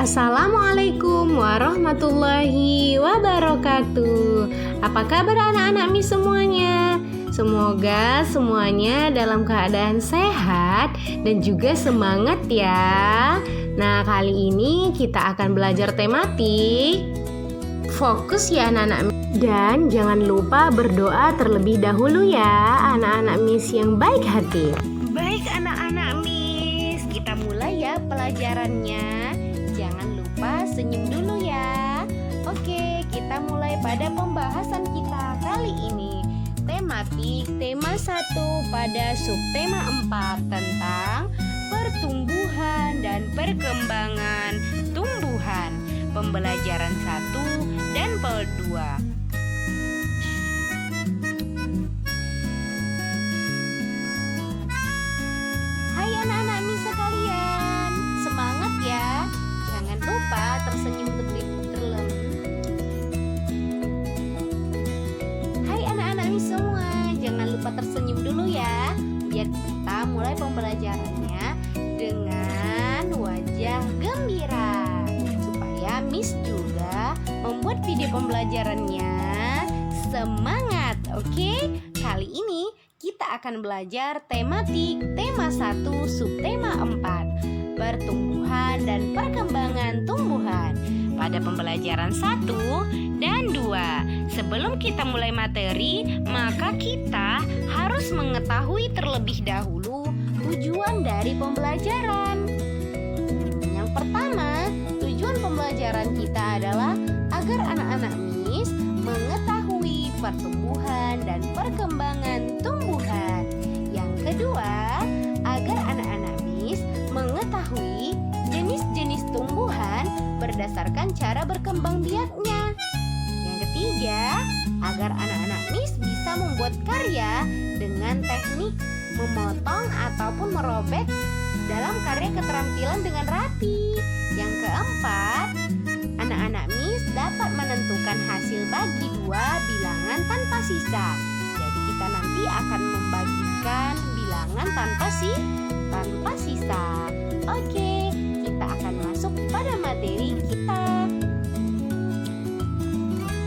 Assalamualaikum warahmatullahi wabarakatuh. Apa kabar anak-anak Mi semuanya? Semoga semuanya dalam keadaan sehat dan juga semangat ya. Nah, kali ini kita akan belajar tematik. Fokus ya anak-anak Mi. Dan jangan lupa berdoa terlebih dahulu ya anak-anak Miss yang baik hati. Baik anak-anak Miss, kita mulai ya pelajarannya. Jangan lupa senyum dulu ya. Oke, kita mulai pada pembahasan kita kali ini. Tematik tema 1 pada subtema 4 tentang pertumbuhan dan perkembangan tumbuhan. Pembelajaran 1 dan PEL 2. Hai anak-anak Mi sekalian, semangat ya. Jangan lupa tersenyum terlem. Hai anak-anak Mi semua, jangan lupa tersenyum dulu ya. Biar kita mulai pembelajarannya dengan wajah gembira, supaya Miss juga membuat video pembelajarannya semangat. Oke, kali ini kita akan belajar tematik tema 1 subtema 4, pertumbuhan dan perkembangan tumbuhan pada pembelajaran 1 dan 2. Sebelum kita mulai materi, maka kita harus mengetahui terlebih dahulu tujuan dari pembelajaran. Yang pertama, tujuan pembelajaran kita adalah agar anak-anak Miss mengetahui pertumbuhan dan perkembangan tumbuhan. Yang kedua, agar anak-anak Miss mengetahui jenis-jenis tumbuhan berdasarkan cara berkembang biaknya. Yang ketiga, agar anak-anak Miss bisa membuat karya dengan teknik memotong ataupun merobek dalam karya keterampilan dengan rapi. Yang keempat, anak-anak Miss dapat menentukan hasil bagi 2 bilangan tanpa sisa. Jadi kita nanti akan membagikan bilangan tanpa sisa. Oke, kita akan masuk pada materi kita.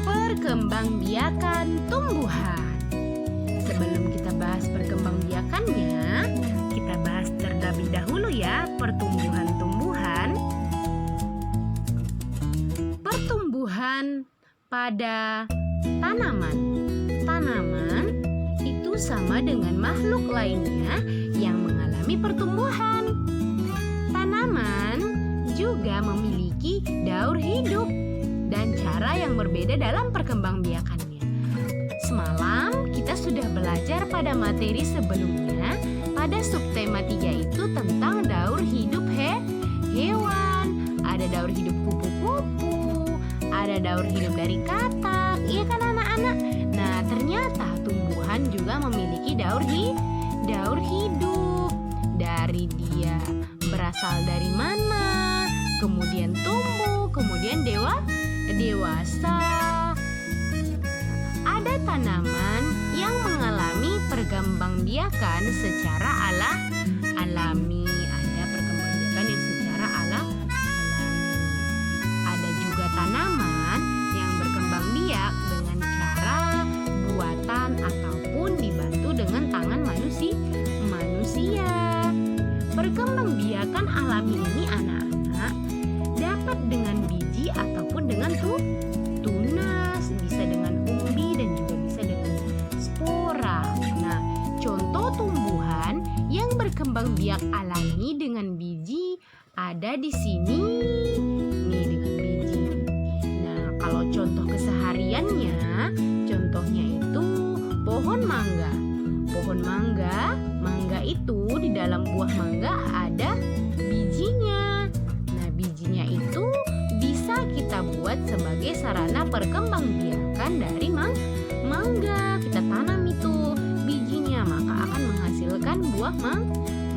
Perkembangbiakan tumbuhan. Sebelum kita bahas perkembangbiakannya, kita bahas terlebih dahulu ya pertumbuhan tumbuhan. Pertumbuhan pada tanaman. Tanaman itu sama dengan makhluk lainnya yang mengalami pertumbuhan. Tanaman juga memiliki daur hidup dan cara yang berbeda dalam perkembangbiakannya. Semalam kita sudah belajar pada materi sebelumnya pada subtema 3 itu tentang daur hidup hewan. Ada daur hidup kupu-kupu, ada daur hidup dari katak, iya kan anak-anak? Nah, ternyata tumbuhan juga memiliki daur hidup. Dari dia berasal dari mana, kemudian tumbuh, kemudian dewasa. Ada tanaman yang mengalami perkembangbiakan secara alami. Ada perkembangbiakan yang secara alami. Ada juga tanaman yang berkembang biak dengan cara buatan ataupun dibantu dengan tangan manusia. Perkembangbiakan alami ini anak-anak dapat dengan biji ataupun dengan tunas, bisa dengan umbi dan juga bisa dengan spora. Nah, contoh tumbuhan yang berkembang biak alami dengan biji ada di sini. Nih dengan biji. Nah, kalau contoh kesehariannya, contohnya itu pohon mangga. Pohon mangga itu di dalam buah mangga ada bijinya. Nah, bijinya itu bisa kita buat sebagai sarana perkembangbiakan dari mangga. Kita tanam itu bijinya, maka akan menghasilkan buah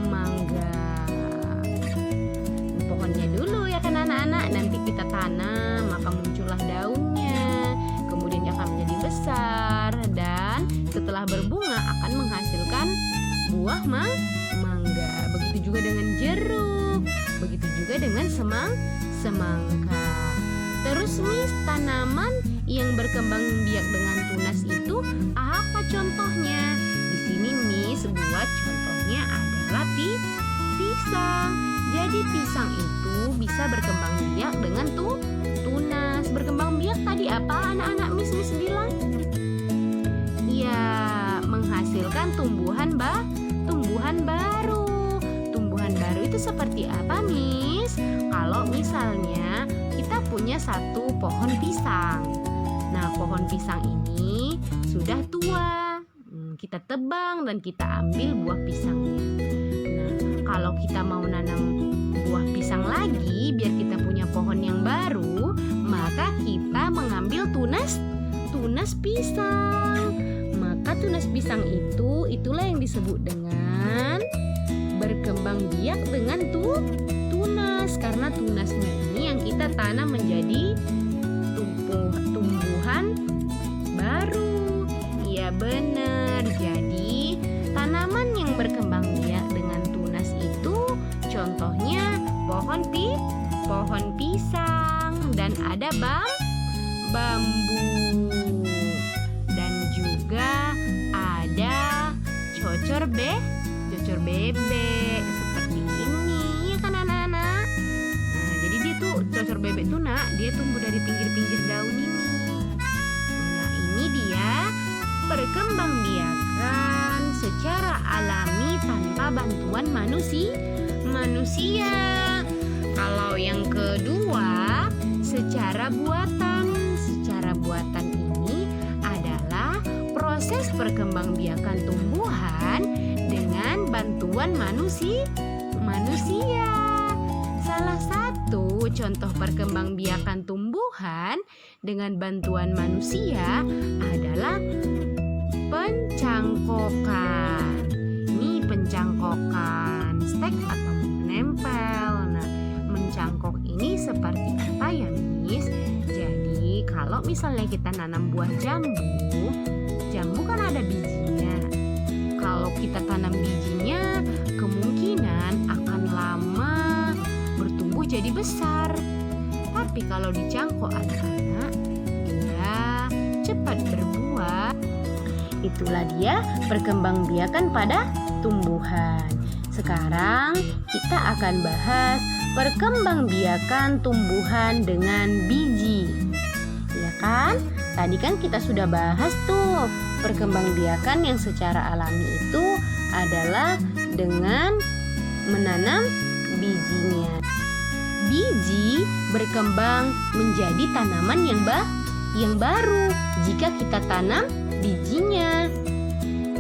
mangga. Pohonnya dulu ya kan anak-anak, nanti kita tanam, maka muncullah daunnya, kemudian dia akan menjadi besar dan setelah berbunga akan menghasilkan buah mangga. Begitu juga dengan jeruk, begitu juga juga dengan semangka. Terus Miss, tanaman yang berkembang biak dengan tunas itu apa contohnya? Di sini Miss buat contohnya adalah pisang. Jadi pisang itu bisa berkembang biak dengan tunas. Berkembang biak tadi apa anak-anak Miss bilang? Ya, menghasilkan tumbuhan baru. Tumbuhan baru itu seperti apa Miss? Kalau misalnya kita punya satu pohon pisang. Nah, pohon pisang ini sudah tua. Kita tebang dan kita ambil buah pisangnya. Nah, kalau kita mau nanam buah pisang lagi biar kita punya pohon yang baru, maka kita mengambil tunas pisang. Maka tunas pisang itulah yang disebut dengan berkembang biak dengan tunas, karena tunasnya ini yang kita tanam menjadi tumbuhan baru. Iya benar. Jadi tanaman yang berkembang biak dengan tunas itu contohnya pohon pisang, dan ada bambu, dan juga ada cocor bebek seperti ini, ya kan anak-anak? Nah, jadi dia tuh cocor bebek tuh dia tumbuh dari pinggir-pinggir daun ini. Nah, ini dia perkembangbiakan secara alami tanpa bantuan manusia. Kalau yang kedua, secara buatan. Secara buatan ini adalah proses perkembangbiakan tumbuhan dengan bantuan manusia. Salah satu contoh perkembangbiakan tumbuhan dengan bantuan manusia adalah pencangkokan. Ini pencangkokan stek atau menempel. Nah, mencangkok ini seperti apa ya Miss? Jadi kalau misalnya kita nanam buah jambu kan ada bijinya. Kalau kita tanam bijinya, kemungkinan akan lama bertumbuh jadi besar. Tapi kalau dicangkok anak-anak, dia cepat berbuah. Itulah dia perkembangbiakan pada tumbuhan. Sekarang kita akan bahas perkembangbiakan tumbuhan dengan biji. Ya kan? Tadi kan kita sudah bahas tuh, perkembangbiakan yang secara alami itu adalah dengan menanam bijinya. Biji berkembang menjadi tanaman yang baru jika kita tanam bijinya.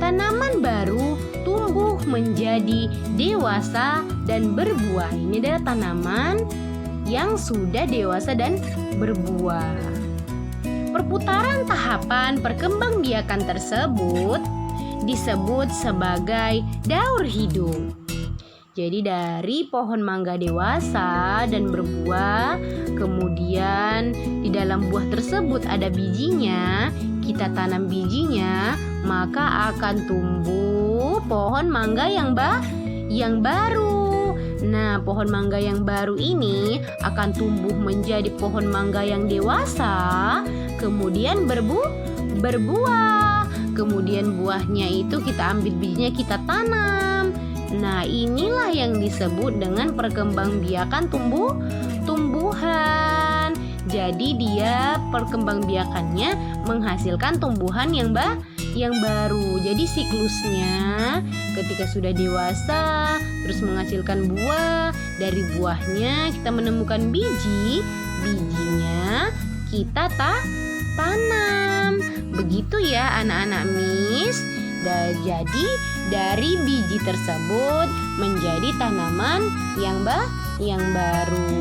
Tanaman baru tumbuh menjadi dewasa dan berbuah. Ini adalah tanaman yang sudah dewasa dan berbuah. Perputaran tahapan perkembangbiakan tersebut disebut sebagai daur hidup. Jadi dari pohon mangga dewasa dan berbuah, kemudian di dalam buah tersebut ada bijinya, kita tanam bijinya, maka akan tumbuh pohon mangga yang baru. Nah, pohon mangga yang baru ini akan tumbuh menjadi pohon mangga yang dewasa, kemudian berbuah. Kemudian buahnya itu kita ambil bijinya, kita tanam. Nah, inilah yang disebut dengan perkembangbiakan tumbuhan. Jadi dia perkembangbiakannya menghasilkan tumbuhan yang baru. Jadi siklusnya ketika sudah dewasa terus menghasilkan buah, dari buahnya kita menemukan bijinya kita tanam. Begitu ya anak-anak Miss. Jadi dari biji tersebut menjadi tanaman yang baru.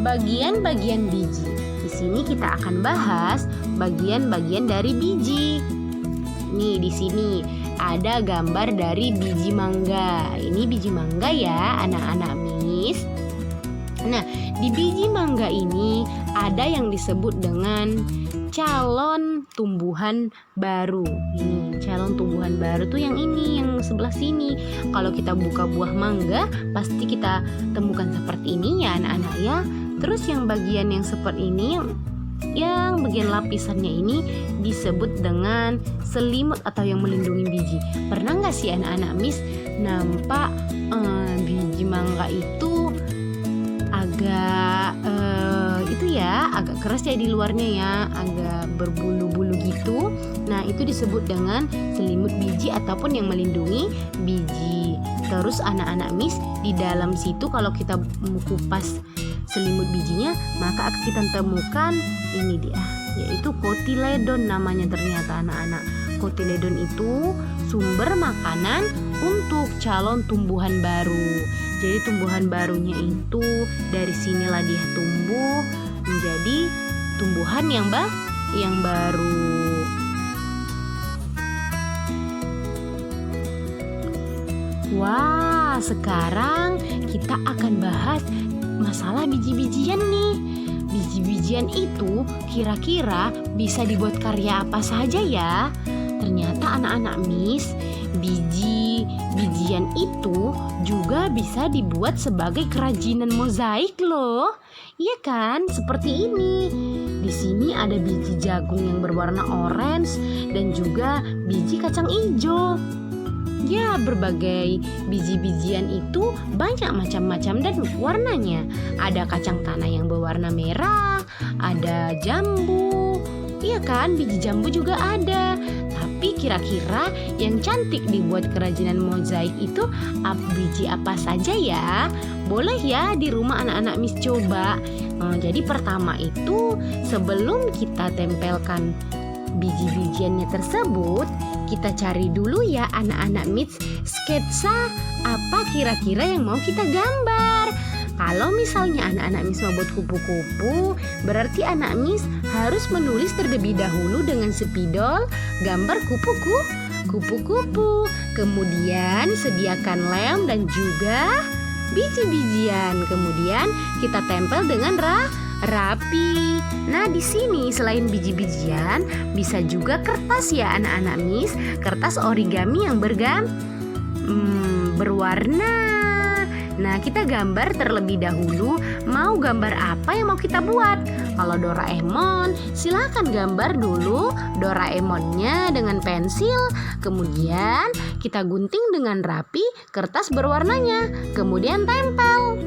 Bagian-bagian biji. Di sini kita akan bahas bagian-bagian dari biji. Nih di sini ada gambar dari biji mangga. Ini biji mangga ya anak-anak Miss. Nah, di biji mangga ini ada yang disebut dengan calon tumbuhan baru. Ini calon tumbuhan baru tuh yang ini, yang sebelah sini. Kalau kita buka buah mangga, pasti kita temukan seperti ini ya anak-anak ya. Terus yang bagian yang seperti ini, yang bagian lapisannya ini disebut dengan selimut atau yang melindungi biji. Pernah nggak sih anak-anak Miss nampak biji mangga itu agak agak keras ya di luarnya ya, agak berbulu-bulu gitu. Nah, itu disebut dengan selimut biji ataupun yang melindungi biji. Terus anak-anak Miss, di dalam situ kalau kita kupas selimut bijinya, maka kita temukan ini dia, yaitu kotiledon namanya ternyata anak-anak. Kotiledon itu sumber makanan untuk calon tumbuhan baru. Jadi tumbuhan barunya itu dari sinilah dia tumbuh menjadi tumbuhan yang baru. Wah, sekarang kita akan bahas masalah biji-bijian nih. Biji-bijian itu kira-kira bisa dibuat karya apa saja ya? Ternyata anak-anak Miss, biji-bijian itu juga bisa dibuat sebagai kerajinan mozaik loh. Iya kan? Seperti ini. Di sini ada biji jagung yang berwarna orange dan juga biji kacang hijau. Ya, berbagai biji-bijian itu banyak macam-macam dan warnanya. Ada kacang tanah yang berwarna merah, ada jambu. Iya kan? Biji jambu juga ada. Tapi kira-kira yang cantik dibuat kerajinan mozaik itu biji apa saja ya? Boleh ya di rumah anak-anak Miss coba. Jadi pertama itu sebelum kita tempelkan biji-bijiannya tersebut, kita cari dulu ya anak-anak Miss sketsa apa kira-kira yang mau kita gambar. Kalau misalnya anak-anak Miss mau buat kupu-kupu, berarti anak Miss harus menulis terlebih dahulu dengan spidol gambar kupu-kupu. Kemudian sediakan lem dan juga biji-bijian. Kemudian kita tempel dengan rapi. Nah, di sini selain biji-bijian bisa juga kertas ya anak-anak Miss, kertas origami yang berwarna. Nah, kita gambar terlebih dahulu mau gambar apa yang mau kita buat. Kalau Doraemon, silakan gambar dulu Doraemonnya dengan pensil. Kemudian kita gunting dengan rapi kertas berwarnanya. Kemudian tempel.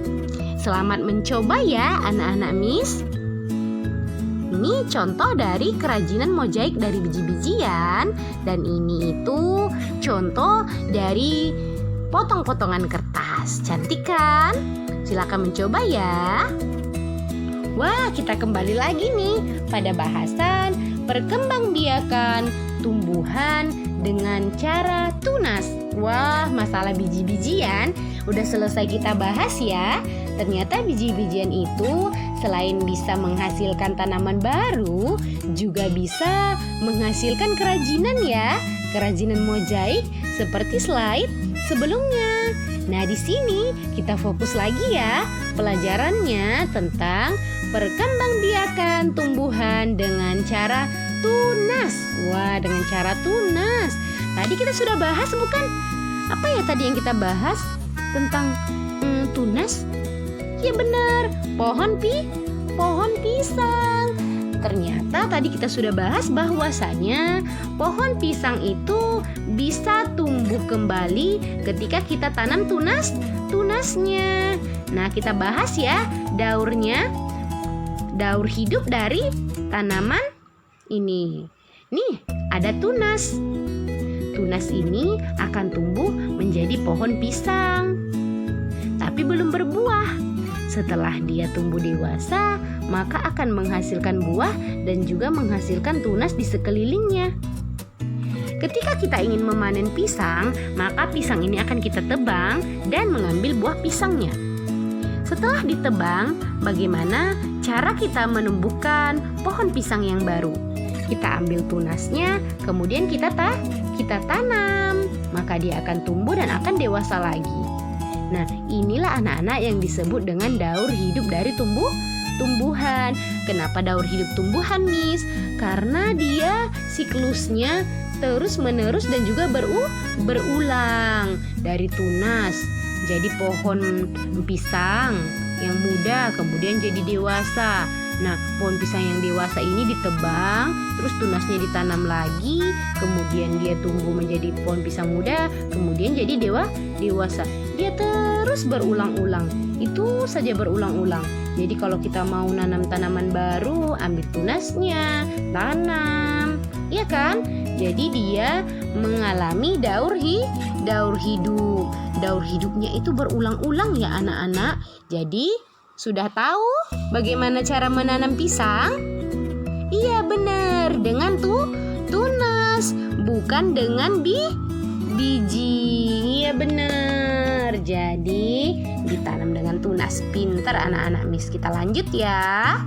Selamat mencoba ya anak-anak Miss. Ini contoh dari kerajinan mozaik dari biji-bijian. Dan ini itu contoh dari potong-potongan kertas. Cantik kan? Silakan mencoba ya. Wah, kita kembali lagi nih pada bahasan perkembangbiakan tumbuhan dengan cara tunas. Wah, masalah biji-bijian udah selesai kita bahas ya. Ternyata biji-bijian itu selain bisa menghasilkan tanaman baru, juga bisa menghasilkan kerajinan ya. Kerajinan mozaik seperti slide sebelumnya. Nah, di sini kita fokus lagi ya pelajarannya tentang perkembangbiakan tumbuhan dengan cara tunas. Wah, dengan cara tunas. Tadi kita sudah bahas bukan? Apa ya tadi yang kita bahas tentang tunas? Ya benar, pohon pisang. Ternyata tadi kita sudah bahas bahwasanya pohon pisang itu bisa tumbuh kembali ketika kita tanam tunasnya. Nah, kita bahas ya daurnya. Daur hidup dari tanaman ini. Nih, ada tunas. Tunas ini akan tumbuh menjadi pohon pisang. Tapi belum berbuah. Setelah dia tumbuh dewasa, maka akan menghasilkan buah dan juga menghasilkan tunas di sekelilingnya. Ketika kita ingin memanen pisang, maka pisang ini akan kita tebang dan mengambil buah pisangnya. Setelah ditebang, bagaimana cara kita menumbuhkan pohon pisang yang baru? Kita ambil tunasnya, kemudian kita tanam, maka dia akan tumbuh dan akan dewasa lagi. Nah, inilah anak-anak yang disebut dengan daur hidup dari tumbuhan. Kenapa daur hidup tumbuhan, Miss? Karena dia siklusnya terus-menerus dan juga berulang. Dari tunas jadi pohon pisang yang muda, kemudian jadi dewasa. Nah, pohon pisang yang dewasa ini ditebang, terus tunasnya ditanam lagi, kemudian dia tumbuh menjadi pohon pisang muda, kemudian jadi dewasa. Dia terus berulang-ulang. Itu saja berulang-ulang. Jadi kalau kita mau nanam tanaman baru, ambil tunasnya, tanam, ya kan? Jadi dia mengalami daur hidup. Daur hidupnya itu berulang-ulang ya anak-anak. Jadi sudah tahu bagaimana cara menanam pisang? Iya benar, dengan tunas, bukan dengan biji. Iya benar. Jadi ditanam dengan tunas. Pintar anak-anak Miss. Kita lanjut ya.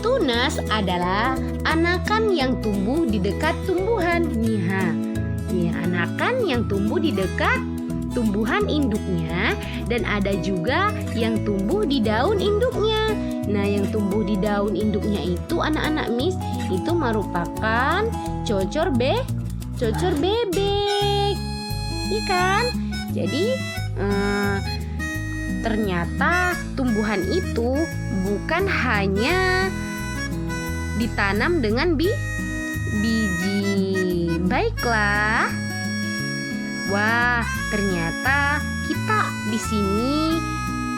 Tunas adalah anakan yang tumbuh di dekat tumbuhan. Nih, anakan yang tumbuh di dekat tumbuhan induknya, dan ada juga yang tumbuh di daun induknya. Nah, yang tumbuh di daun induknya itu anak-anak Miss, itu merupakan cocor bebek. Iya kan? Jadi ternyata tumbuhan itu bukan hanya ditanam dengan biji. Baiklah. Wah, ternyata kita di sini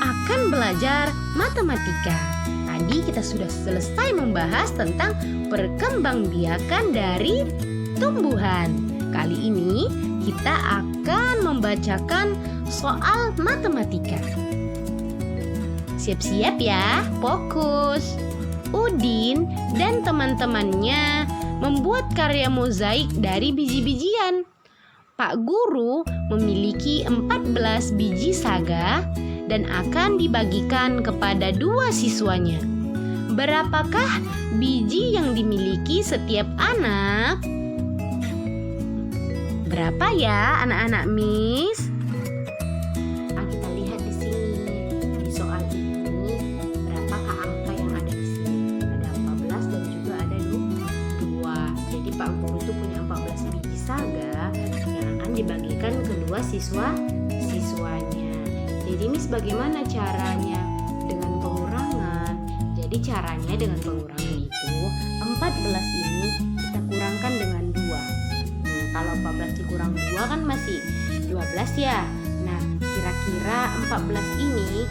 akan belajar matematika. Tadi kita sudah selesai membahas tentang perkembangbiakan dari tumbuhan. Kali ini kita akan membacakan soal matematika. Siap-siap ya, fokus. Udin dan teman-temannya membuat karya mozaik dari biji-bijian. Pak Guru memiliki 14 biji saga dan akan dibagikan kepada 2 siswanya. Berapakah biji yang dimiliki setiap anak? Berapa ya anak-anak Miss? Kita lihat di sini. Di soal ini, berapakah angka yang ada di sini? Ada 14 dan juga ada 2. Jadi Pak Guru itu punya 14 biji saga dibagikan kedua siswanya. Jadi Miss, bagaimana caranya dengan pengurangan? Jadi caranya dengan pengurangan itu 14 ini kita kurangkan dengan 2. Kalau 14 dikurang 2 kan masih 12 ya. Nah, kira-kira 14 ini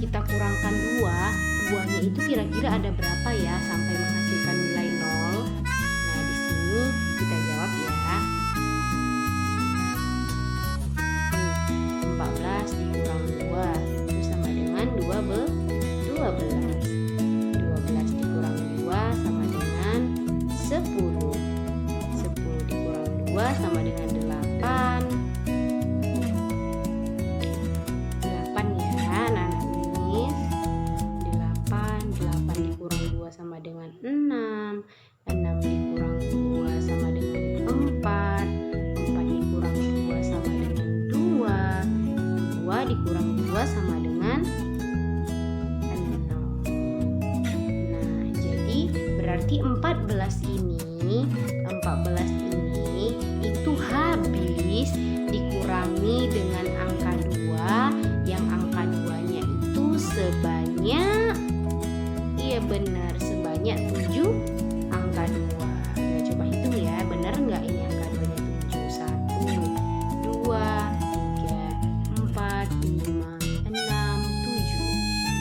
kita kurangkan 2, 2-nya itu kira-kira ada berapa ya sampai menghasilkan nilai 0? Nah, di sini kita jawab ya. 14 dikurang 2 itu sama dengan 12. 12 dikurang 2 sama dengan 10. 10 dikurang 2 sama dengan 8. 8 ya anak-anak Miss. 8 dikurang 2 sama dengan 6. 6 dikurang 2 sama dengan 4. 4 dikurang 2 sama dengan 2. 2 dikurang 2 sama dengan 0. Nah, jadi berarti 14 ini itu habis dikurangi dengan angka 2, yang angka 2-nya itu sebanyak, iya benar, sebanyak 7 angka 2. Nah, coba hitung ya, benar nggak ini angka 2-nya 7? 1, 2, 7.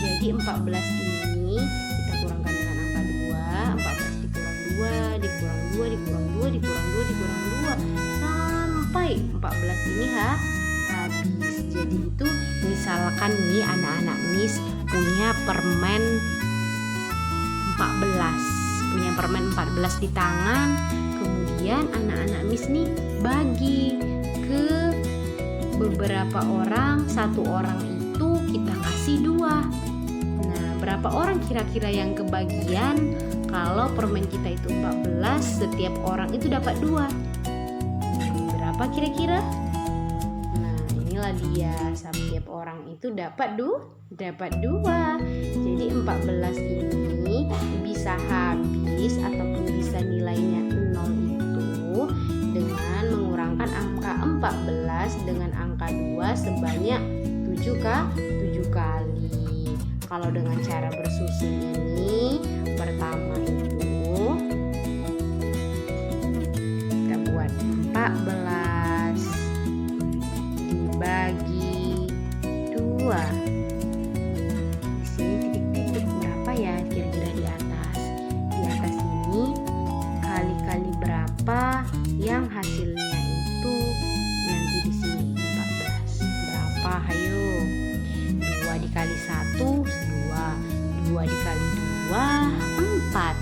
Jadi 14 ini kita kurangkan dengan angka 2. 14 dikurang 2, dikurang 2, dikurang 2, dikurang 2, dikurang 2 sampai 14 ini habis. Jadi itu misalkan nih anak-anak Miss punya permen 14 di tangan, kemudian anak-anak Miss nih bagi ke beberapa orang, 1 orang itu kita kasih 2. Nah, berapa orang kira-kira yang kebagian kalau permen kita itu 14, setiap orang itu dapat 2? Berapa kira-kira? Nah, inilah dia, setiap orang itu dapat 2. Jadi 14 ini bisa habis ataupun bisa nilainya 0 itu dengan mengurangkan angka 14 dengan angka 2 sebanyak 7 kali. Kalau dengan cara bersusun ini, pertama itu kita buat 14 dibagi 2. Di sini titik-titik berapa ya kira-kira di atas? Di atas ini kali-kali berapa yang hasilnya itu nanti di sini 14. Berapa? Hayo. 2 dikali 1 2 dikali 2 4.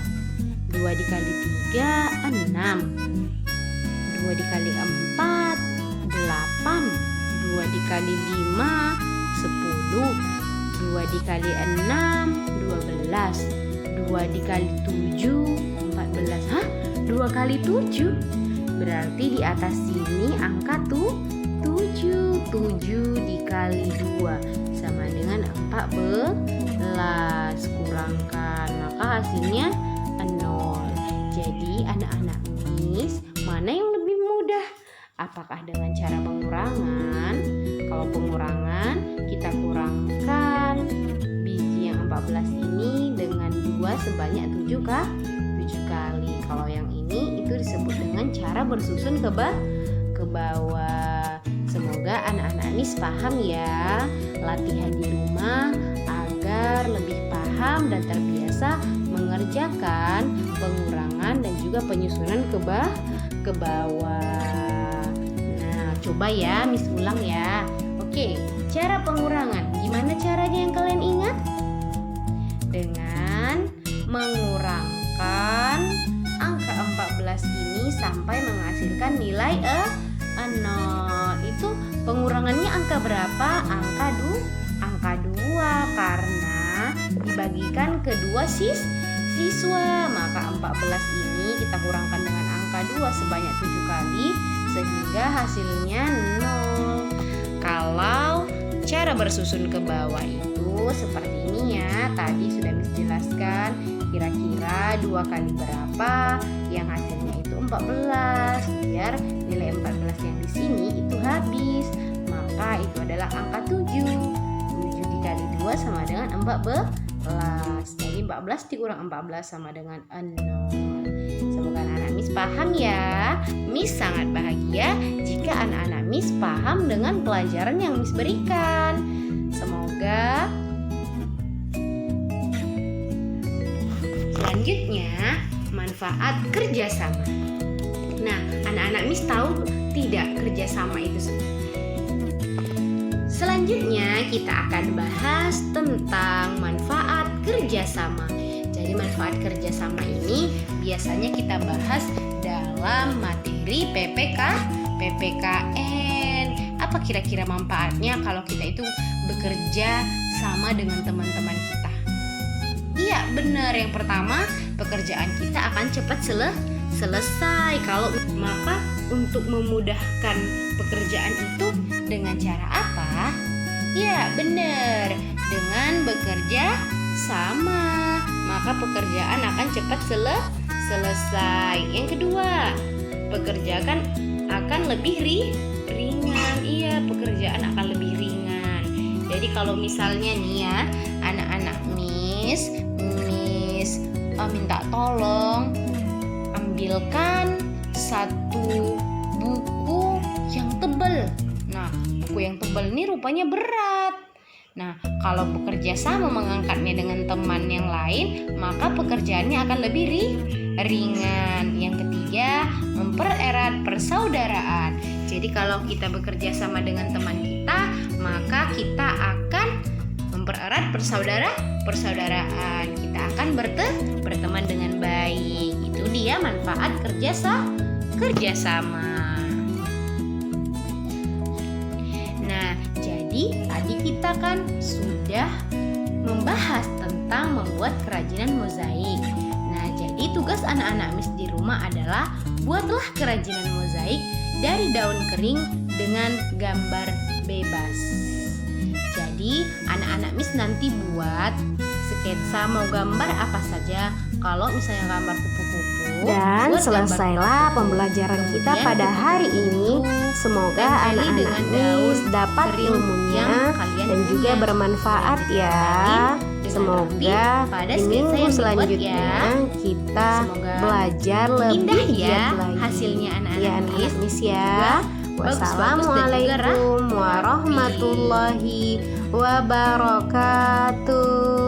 2 dikali 3 6. 2 dikali 4 8. 2 dikali 5 10. 2 dikali 6 12. 2 dikali 7 14. Hah? 2 kali 7? Berarti di atas sini angka 7 dikali 2 sama dengan 14. Kurangkan, maka hasilnya 0. Jadi anak-anak Miss, mana yang lebih mudah? Apakah dengan cara pengurangan? Kalau pengurangan, kita kurangkan biji yang 14 ini dengan 2 sebanyak 7 kali. Kalau yang ini itu disebut dengan cara bersusun ke bawah. Semoga anak-anak Miss paham ya. Latihan di rumah agar lebih paham dan terbiasa mengerjakan pengurangan dan juga penyusunan ke bawah. Nah, coba ya Miss ulang ya. Oke, cara pengurangan. Gimana caranya yang kalian ingat? Dengan mengurangkan angka 14 ini sampai menghasilkan nilai 0. Itu pengurangannya angka berapa? Angka 2 karena dibagikan kedua siswa. Maka 14 ini kita kurangkan dengan angka 2 sebanyak 7 kali sehingga hasilnya 0. Kalau cara bersusun ke bawah itu seperti ini ya. Tadi sudah Miss jelaskan kira-kira 2 kali berapa yang hasilnya itu 14. Biar nilai 14 yang di sini itu habis, maka itu adalah angka 7. 7 dikali 2 sama dengan 14. Jadi 14 dikurang 14 sama dengan 0. Semoga anak-anak Miss paham ya. Miss sangat bahagia jika anak-anak Miss paham dengan pelajaran yang Miss berikan. Semoga selanjutnya manfaat kerjasama. Nah, anak-anak Miss tahu tidak kerjasama itu sebenarnya? Selanjutnya kita akan bahas tentang manfaat kerjasama. Jadi manfaat kerjasama ini biasanya kita bahas dalam materi PPKN. Apa kira-kira manfaatnya kalau kita itu bekerja sama dengan teman-teman kita? Iya, benar. Yang pertama, pekerjaan kita akan cepat selesai. Maka untuk memudahkan pekerjaan itu dengan cara apa? Ya, benar. Dengan bekerja sama, maka pekerjaan akan cepat selesai. Yang kedua, pekerjaan akan lebih ringan. Iya, pekerjaan akan lebih ringan. Jadi kalau misalnya nih ya, anak-anak Miss minta tolong ambilkan satu buku yang tebal. Nah, buku yang tebal ini rupanya berat. Nah, kalau bekerja sama mengangkatnya dengan teman yang lain, maka pekerjaannya akan lebih ringan. Yang ketiga, mempererat persaudaraan. Jadi kalau kita bekerja sama dengan teman kita, maka kita akan mempererat persaudaraan. Kita akan berteman dengan baik. Itu dia manfaat kerjasama. Nah, jadi tadi kita kan sudah membahas tentang membuat kerajinan mozaik. Nah, jadi tugas anak-anak Miss di rumah adalah buatlah kerajinan mozaik dari daun kering dengan gambar bebas. Jadi Jadi anak-anak Miss nanti buat sketsa mau gambar apa saja. Kalau misalnya gambar kupu-kupu, Dan buat selesailah gambar pembelajaran kupu-kupu. kita Kemudian pada hari ini. Semoga tempeli anak-anak dengan daun Miss dapat kering ilmunya yang kalian dan juga punya. bermanfaat Kemudian ya. ditempelin dengan Semoga rapi pada di sketsa minggu yang dibuat selanjutnya ya. kita Semoga belajar indah lebih ya giat lagi. hasilnya anak-anak Ya anak-anak Miss ya. bagus-bagus dan juga Wassalamualaikum rapi. warahmatullahi wabarakatuh.